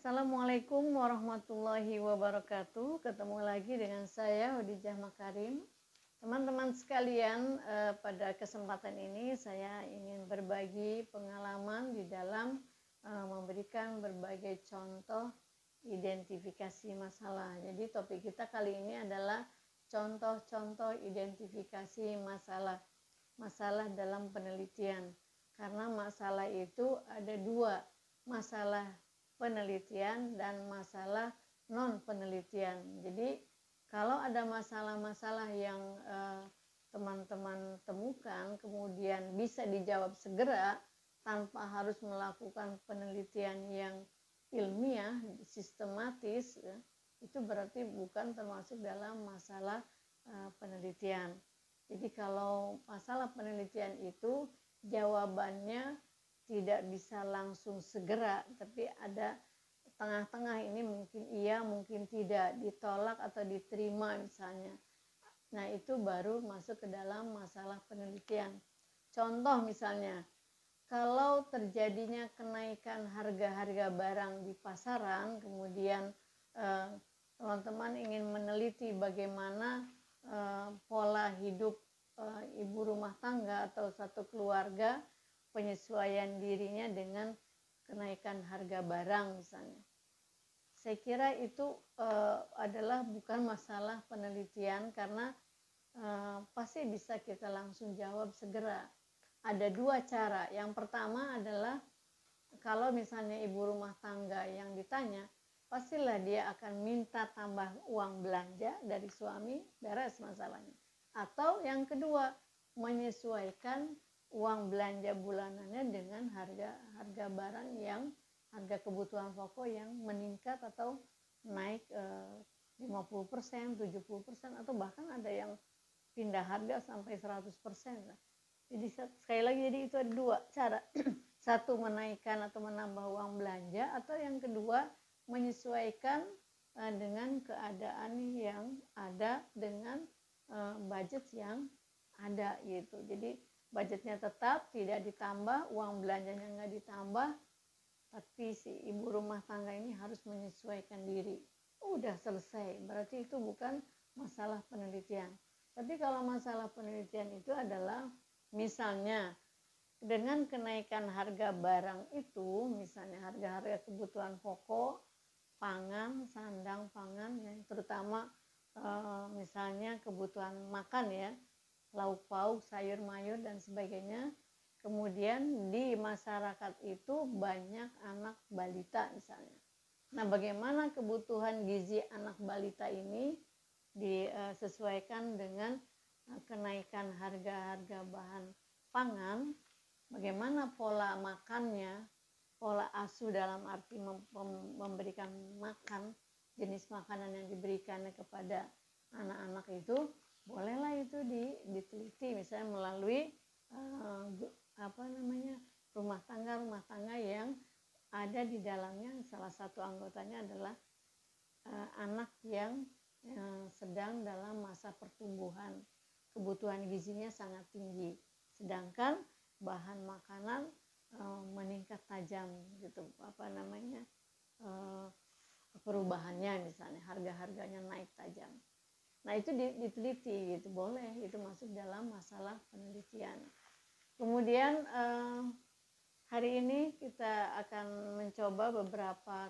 Assalamualaikum warahmatullahi wabarakatuh. Ketemu lagi dengan saya Khadijah Makarim. Teman-teman sekalian, pada kesempatan ini saya ingin berbagi pengalaman di dalam memberikan berbagai contoh identifikasi masalah. Jadi topik kita kali ini adalah contoh-contoh identifikasi masalah dalam penelitian. Karena masalah itu ada dua, masalah penelitian dan masalah non penelitian. Jadi kalau ada masalah-masalah yang teman-teman temukan kemudian bisa dijawab segera tanpa harus melakukan penelitian yang ilmiah, sistematis, itu berarti bukan termasuk dalam masalah penelitian. Jadi kalau masalah penelitian itu jawabannya tidak bisa langsung segera, tapi ada tengah-tengah, ini mungkin iya, mungkin tidak, ditolak atau diterima misalnya. Nah, itu baru masuk ke dalam masalah penelitian. Contoh misalnya, kalau terjadinya kenaikan harga-harga barang di pasaran, kemudian teman-teman ingin meneliti bagaimana pola hidup ibu rumah tangga atau satu keluarga penyesuaian dirinya dengan kenaikan harga barang misalnya. Saya kira itu adalah bukan masalah penelitian karena pasti bisa kita langsung jawab segera. Ada dua cara. Yang pertama adalah kalau misalnya ibu rumah tangga yang ditanya, pastilah dia akan minta tambah uang belanja dari suami, beres masalahnya. Atau yang kedua, menyesuaikan uang belanja bulanannya dengan harga barang yang harga kebutuhan pokok yang meningkat atau naik 50%, 70%, atau bahkan ada yang pindah harga sampai 100%. Jadi sekali lagi, jadi itu ada dua cara. Satu, menaikkan atau menambah uang belanja, atau yang kedua menyesuaikan dengan keadaan yang ada dengan budget yang ada gitu. Jadi budgetnya tetap tidak ditambah, uang belanjanya nggak ditambah, tapi si ibu rumah tangga ini harus menyesuaikan diri. Udah selesai, berarti itu bukan masalah penelitian. Tapi kalau masalah penelitian itu adalah misalnya dengan kenaikan harga barang itu, misalnya harga-harga kebutuhan pokok, pangan, sandang pangan, ya, terutama misalnya kebutuhan makan ya, lauk pauk, sayur mayur dan sebagainya. Kemudian di masyarakat itu banyak anak balita misalnya. Nah, bagaimana kebutuhan gizi anak balita ini disesuaikan dengan kenaikan harga-harga bahan pangan, bagaimana pola makannya, pola asuh dalam arti memberikan makan, jenis makanan yang diberikannya kepada anak-anak itu, bolehlah itu diteliti misalnya melalui rumah tangga yang ada di dalamnya salah satu anggotanya adalah anak yang sedang dalam masa pertumbuhan, kebutuhan gizinya sangat tinggi, sedangkan bahan makanan meningkat tajam gitu, perubahannya misalnya harga-harganya naik tajam. Nah, itu diteliti gitu, boleh, itu masuk dalam masalah penelitian. Kemudian hari ini kita akan mencoba beberapa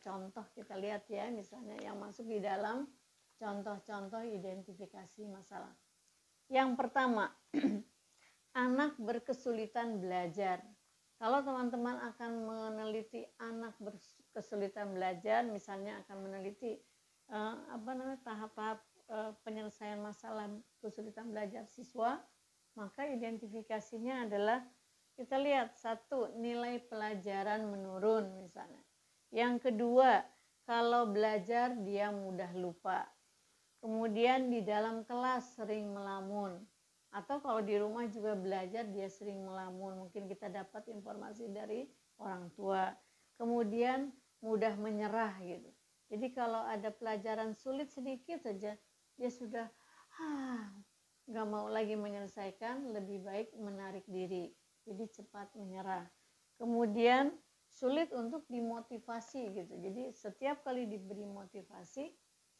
contoh, kita lihat ya, misalnya yang masuk di dalam contoh-contoh identifikasi masalah. Yang pertama, anak berkesulitan belajar. Kalau teman-teman akan meneliti anak berkesulitan belajar, misalnya akan meneliti tahap-tahap penyelesaian masalah kesulitan belajar siswa, maka identifikasinya adalah kita lihat, satu, nilai pelajaran menurun misalnya. Yang kedua, kalau belajar dia mudah lupa. Kemudian di dalam kelas sering melamun, atau kalau di rumah juga belajar dia sering melamun, mungkin kita dapat informasi dari orang tua. Kemudian mudah menyerah gitu. Jadi kalau ada pelajaran sulit sedikit saja, dia sudah nggak mau lagi menyelesaikan, lebih baik menarik diri. Jadi cepat menyerah. Kemudian sulit untuk dimotivasi gitu. Jadi setiap kali diberi motivasi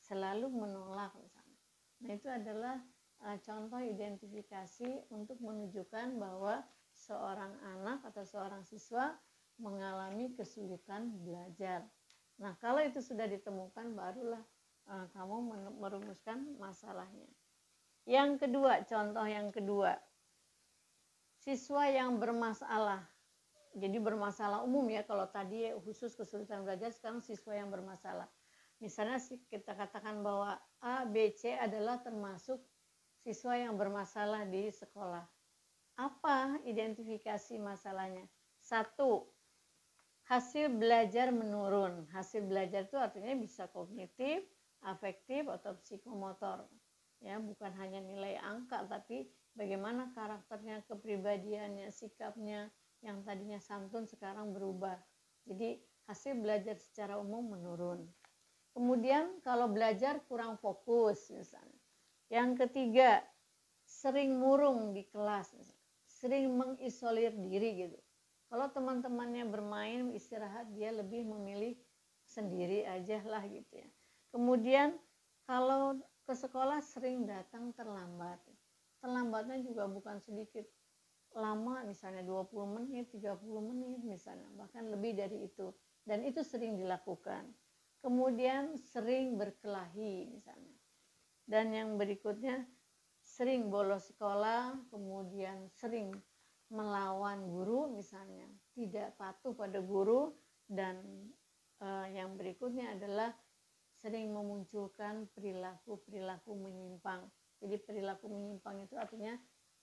selalu menolak misalnya. Nah, itu adalah contoh identifikasi untuk menunjukkan bahwa seorang anak atau seorang siswa mengalami kesulitan belajar. Nah, kalau itu sudah ditemukan, barulah kamu merumuskan masalahnya. Yang kedua, contoh yang kedua, siswa yang bermasalah. Jadi bermasalah umum ya, kalau tadi khusus kesulitan belajar, sekarang siswa yang bermasalah. Misalnya kita katakan bahwa A, B, C adalah termasuk siswa yang bermasalah di sekolah. Apa identifikasi masalahnya? 1, hasil belajar menurun. Hasil belajar itu artinya bisa kognitif, afektif, atau psikomotor. Ya, bukan hanya nilai angka, tapi bagaimana karakternya, kepribadiannya, sikapnya, yang tadinya santun sekarang berubah. Jadi hasil belajar secara umum menurun. Kemudian kalau belajar kurang fokus misalnya. Yang ketiga, sering murung di kelas, sering mengisolir diri gitu. Kalau teman-temannya bermain, istirahat, dia lebih memilih sendiri aja lah gitu ya. Kemudian kalau ke sekolah sering datang terlambat. Terlambatnya juga bukan sedikit, lama misalnya 20 menit, 30 menit misalnya, bahkan lebih dari itu. Dan itu sering dilakukan. Kemudian sering berkelahi misalnya. Dan yang berikutnya, sering bolos sekolah, kemudian sering melawan guru misalnya, tidak patuh pada guru, dan yang berikutnya adalah sering memunculkan perilaku-perilaku menyimpang. Jadi perilaku menyimpang itu artinya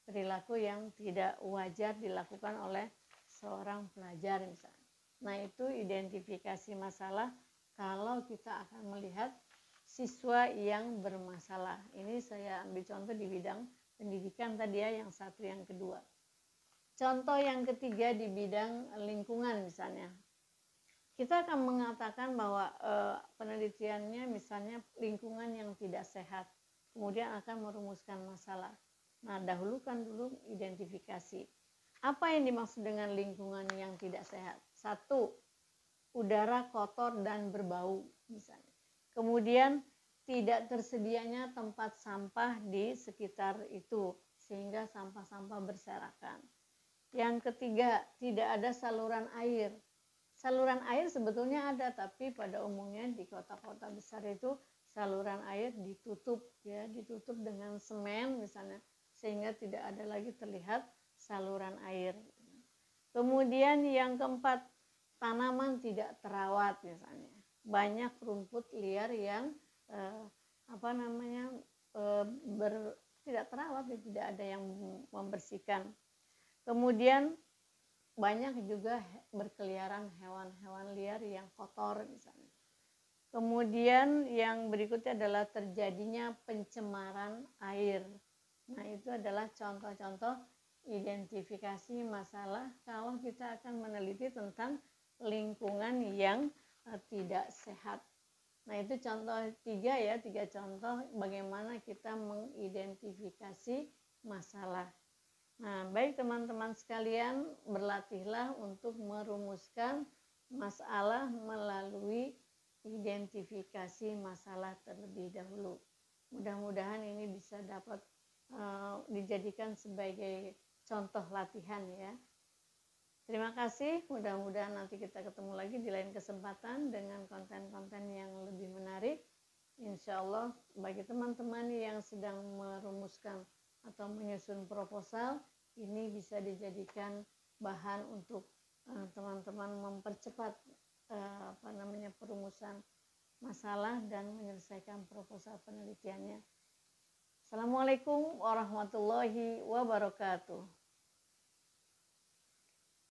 perilaku yang tidak wajar dilakukan oleh seorang pelajar misalnya. Nah, itu identifikasi masalah kalau kita akan melihat siswa yang bermasalah. Ini saya ambil contoh di bidang pendidikan tadi ya, yang satu, yang kedua. Contoh yang ketiga di bidang lingkungan misalnya. Kita akan mengatakan bahwa penelitiannya misalnya lingkungan yang tidak sehat, kemudian akan merumuskan masalah. Nah, dahulukan dulu identifikasi. Apa yang dimaksud dengan lingkungan yang tidak sehat? 1, udara kotor dan berbau misalnya. Kemudian tidak tersedianya tempat sampah di sekitar itu sehingga sampah-sampah berserakan. Yang ketiga, tidak ada saluran air. Saluran air sebetulnya ada, tapi pada umumnya di kota-kota besar itu saluran air ditutup ya, ditutup dengan semen misalnya, sehingga tidak ada lagi terlihat saluran air. Kemudian yang keempat, tanaman tidak terawat misalnya. Banyak rumput liar yang tidak terawat, tidak ada yang membersihkan. Kemudian banyak juga berkeliaran hewan-hewan liar yang kotor misalnya. Kemudian yang berikutnya adalah terjadinya pencemaran air. Nah, itu adalah contoh-contoh identifikasi masalah kalau kita akan meneliti tentang lingkungan yang tidak sehat. Nah, itu contoh 3 ya, 3 contoh bagaimana kita mengidentifikasi masalah. Nah, baik teman-teman sekalian, berlatihlah untuk merumuskan masalah melalui identifikasi masalah terlebih dahulu. Mudah-mudahan ini bisa dapat dijadikan sebagai contoh latihan ya. Terima kasih, mudah-mudahan nanti kita ketemu lagi di lain kesempatan dengan konten-konten yang lebih menarik. Insya Allah bagi teman-teman yang sedang merumuskan atau menyusun proposal, ini bisa dijadikan bahan untuk teman-teman mempercepat perumusan masalah dan menyelesaikan proposal penelitiannya. Assalamualaikum warahmatullahi wabarakatuh.